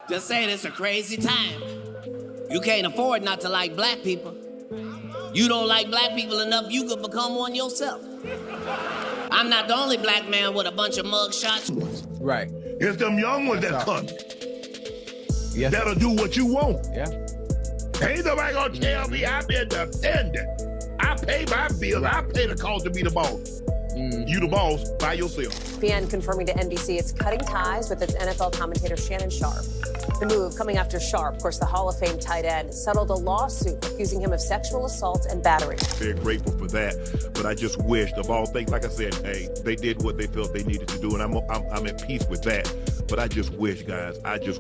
Just saying, it's a crazy time. You can't afford not to like black people. You don't like black people enough, you could become one yourself. I'm not the only black man with a bunch of mug shots. Right. It's them young ones that come. Yes. That'll do what you want. Yeah. Ain't nobody gonna tell me I've been dependent. I pay my bills. I pay the cost to be the boss. You the boss by yourself. ESPN confirming to NBC it's cutting ties with its NFL commentator Shannon Sharpe. The move coming after Sharpe, of course, the Hall of Fame tight end, settled a lawsuit accusing him of sexual assault and battery. Very grateful for that, but I just wished, of all things, like I said, hey, they did what they felt they needed to do, and I'm at peace with that. But I just wish, guys, this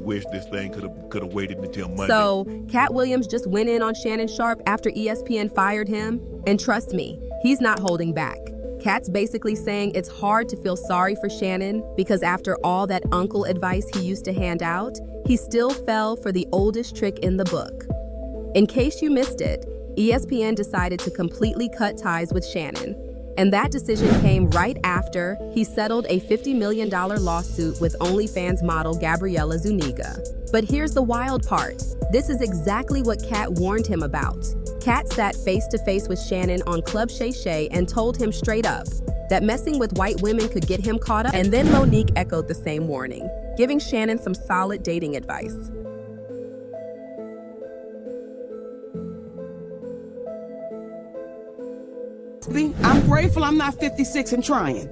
thing could have waited until Monday. So, Katt Williams just went in on Shannon Sharpe after ESPN fired him, and trust me, he's not holding back. Katt's basically saying it's hard to feel sorry for Shannon because after all that uncle advice he used to hand out, he still fell for the oldest trick in the book. In case you missed it, ESPN decided to completely cut ties with Shannon. And that decision came right after he settled a $50 million lawsuit with OnlyFans model Gabriella Zuniga. But here's the wild part. This is exactly what Katt warned him about. Katt sat face-to-face with Shannon on Club Shay Shay and told him straight up that messing with white women could get him caught up. And then Monique echoed the same warning, giving Shannon some solid dating advice. I'm grateful I'm not 56 and trying.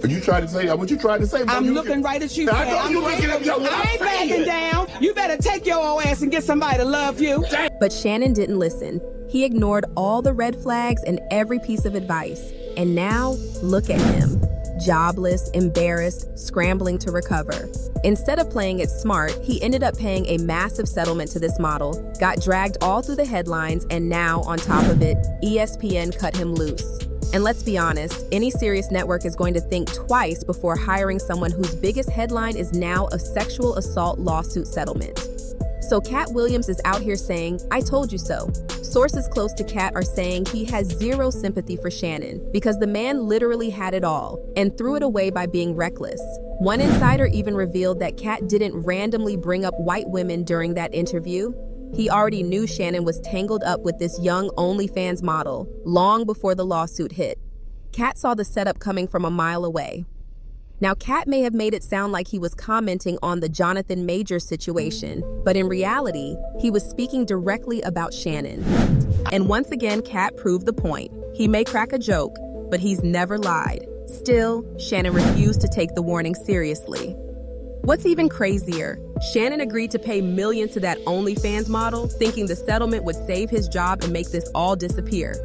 You tried to say that. What you tried to say? I'm looking right at you. I know you looking at me. I ain't backing down. You better take your old ass and get somebody to love you. But Shannon didn't listen. He ignored all the red flags and every piece of advice. And now, look at him. Jobless, embarrassed, scrambling to recover. Instead of playing it smart, he ended up paying a massive settlement to this model, got dragged all through the headlines, and now, on top of it, ESPN cut him loose. And let's be honest, any serious network is going to think twice before hiring someone whose biggest headline is now a sexual assault lawsuit settlement. So Katt Williams is out here saying, "I told you so." Sources close to Katt are saying he has zero sympathy for Shannon because the man literally had it all and threw it away by being reckless. One insider even revealed that Katt didn't randomly bring up white women during that interview. He already knew Shannon was tangled up with this young OnlyFans model long before the lawsuit hit. Katt saw the setup coming from a mile away. Now, Katt may have made it sound like he was commenting on the Jonathan Majors situation, but in reality, he was speaking directly about Shannon. And once again, Katt proved the point. He may crack a joke, but he's never lied. Still, Shannon refused to take the warning seriously. What's even crazier, Shannon agreed to pay millions to that OnlyFans model, thinking the settlement would save his job and make this all disappear.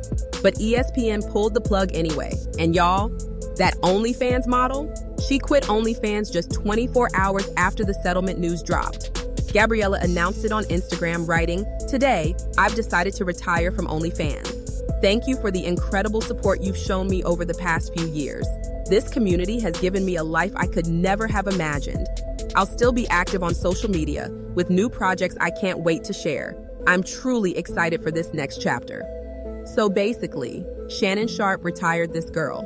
But ESPN pulled the plug anyway. And y'all, that OnlyFans model? She quit OnlyFans just 24 hours after the settlement news dropped. Gabriella announced it on Instagram, writing, "Today, I've decided to retire from OnlyFans. Thank you for the incredible support you've shown me over the past few years. This community has given me a life I could never have imagined. I'll still be active on social media with new projects I can't wait to share. I'm truly excited for this next chapter." So basically, Shannon Sharpe retired this girl.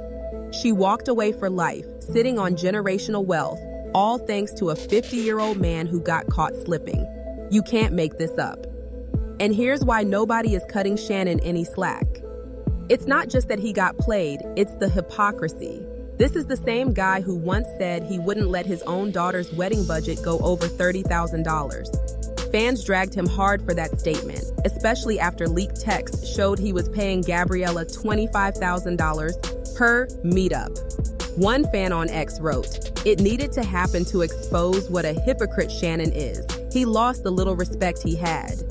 She walked away for life, sitting on generational wealth, all thanks to a 50-year-old man who got caught slipping. You can't make this up. And here's why nobody is cutting Shannon any slack. It's not just that he got played, it's the hypocrisy. This is the same guy who once said he wouldn't let his own daughter's wedding budget go over $30,000. Fans dragged him hard for that statement, especially after leaked texts showed he was paying Gabriella $25,000 per meetup. One fan on X wrote, "It needed to happen to expose what a hypocrite Shannon is. He lost the little respect he had."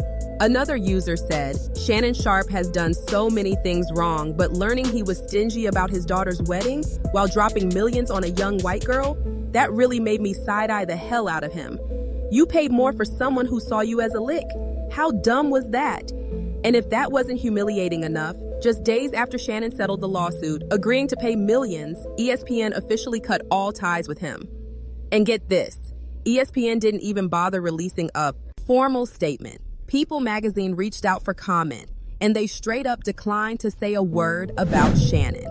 Another user said, "Shannon Sharpe has done so many things wrong, but learning he was stingy about his daughter's wedding while dropping millions on a young white girl, that really made me side-eye the hell out of him. You paid more for someone who saw you as a lick. How dumb was that?" And if that wasn't humiliating enough, just days after Shannon settled the lawsuit, agreeing to pay millions, ESPN officially cut all ties with him. And get this, ESPN didn't even bother releasing a formal statement. People magazine reached out for comment, and they straight up declined to say a word about Shannon.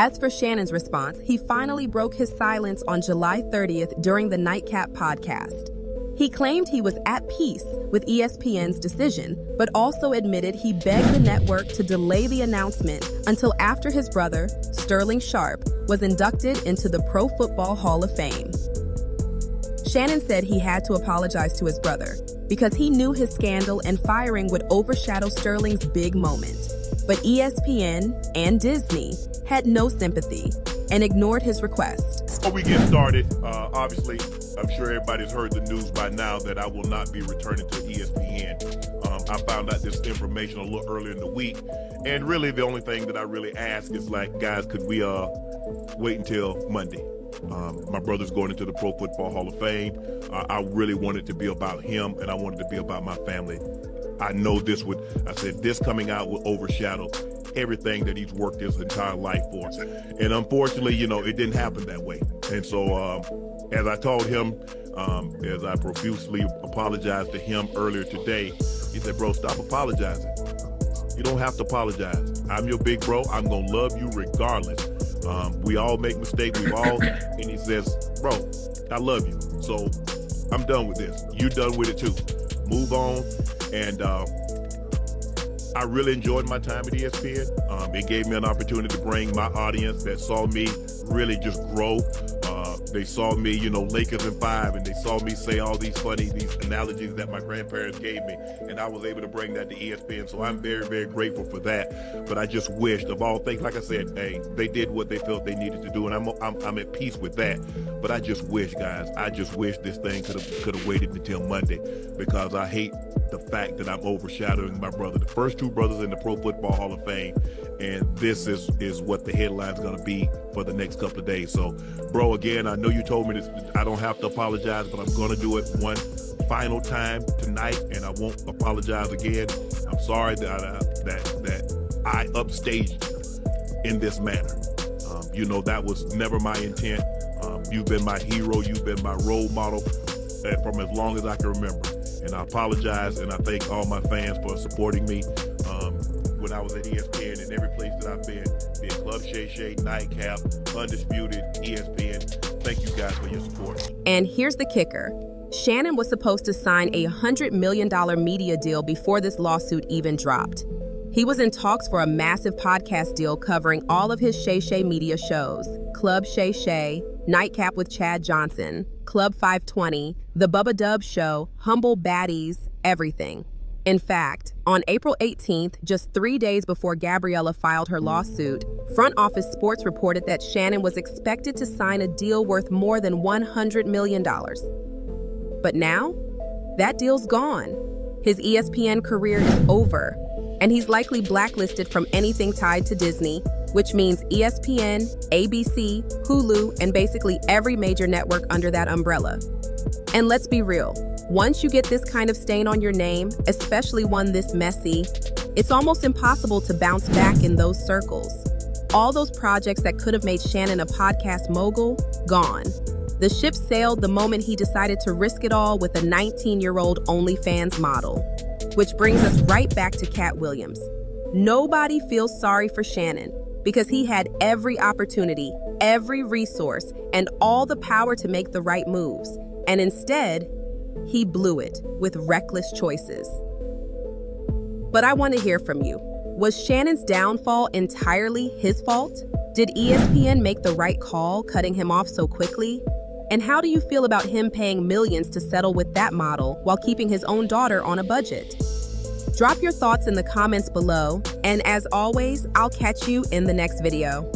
As for Shannon's response, he finally broke his silence on July 30th during the Nightcap podcast. He claimed he was at peace with ESPN's decision, but also admitted he begged the network to delay the announcement until after his brother, Sterling Sharpe, was inducted into the Pro Football Hall of Fame. Shannon said he had to apologize to his brother because he knew his scandal and firing would overshadow Sterling's big moment. But ESPN and Disney had no sympathy and ignored his request. Before we get started, obviously, I'm sure everybody's heard the news by now that I will not be returning to ESPN. I found out this information a little earlier in the week, and really the only thing that I really ask is like, guys, could we wait until Monday? My brother's going into the Pro Football Hall of Fame. I really wanted to be about him, and I wanted to be about my family. I know this coming out will overshadow everything that he's worked his entire life for. And unfortunately, it didn't happen that way. And so as I told him, as I profusely apologized to him earlier today, he said, bro, stop apologizing. You don't have to apologize. I'm your big bro. I'm going to love you regardless. We all make mistakes. And he says, bro, I love you. So I'm done with this. You're done with it too. Move on. And I really enjoyed my time at ESPN. It gave me an opportunity to bring my audience that saw me really just grow. They saw me, Lakers in 5, and they saw me say all these analogies that my grandparents gave me, and I was able to bring that to ESPN. So I'm very, very grateful for that. But I just wished, of all things, like I said, hey, they did what they felt they needed to do, and I'm at peace with that. But I just wish, guys, this thing could have waited until Monday, because I hate the fact that I'm overshadowing my brother, the first two brothers in the Pro Football Hall of Fame, and this is what the headline's going to be for the next couple of days. So, bro, again, I know you told me this, I don't have to apologize, but I'm going to do it one final time tonight, and I won't apologize again. I'm sorry that I upstaged in this manner. That was never my intent. You've been my hero. You've been my role model from as long as I can remember. And I apologize, and I thank all my fans for supporting me when I was at ESPN and every place that I've been Club Shay Shay, Nightcap, Undisputed, ESPN. Thank you guys for your support. And here's the kicker. Shannon was supposed to sign a $100 million media deal before this lawsuit even dropped. He was in talks for a massive podcast deal covering all of his Shay Shay media shows, Club Shay Shay, Nightcap with Chad Johnson, Club 520, The Bubba Dub Show, Humble Baddies, everything. In fact, on April 18th, just 3 days before Gabriella filed her lawsuit, Front Office Sports reported that Shannon was expected to sign a deal worth more than $100 million. But now, that deal's gone. His ESPN career is over, and he's likely blacklisted from anything tied to Disney, which means ESPN, ABC, Hulu, and basically every major network under that umbrella. And let's be real, once you get this kind of stain on your name, especially one this messy, it's almost impossible to bounce back in those circles. All those projects that could have made Shannon a podcast mogul, gone. The ship sailed the moment he decided to risk it all with a 19-year-old OnlyFans model. Which brings us right back to Katt Williams. Nobody feels sorry for Shannon because he had every opportunity, every resource, and all the power to make the right moves. And instead, he blew it with reckless choices. But I want to hear from you. Was Shannon's downfall entirely his fault? Did ESPN make the right call, cutting him off so quickly? And how do you feel about him paying millions to settle with that model while keeping his own daughter on a budget? Drop your thoughts in the comments below, and as always, I'll catch you in the next video.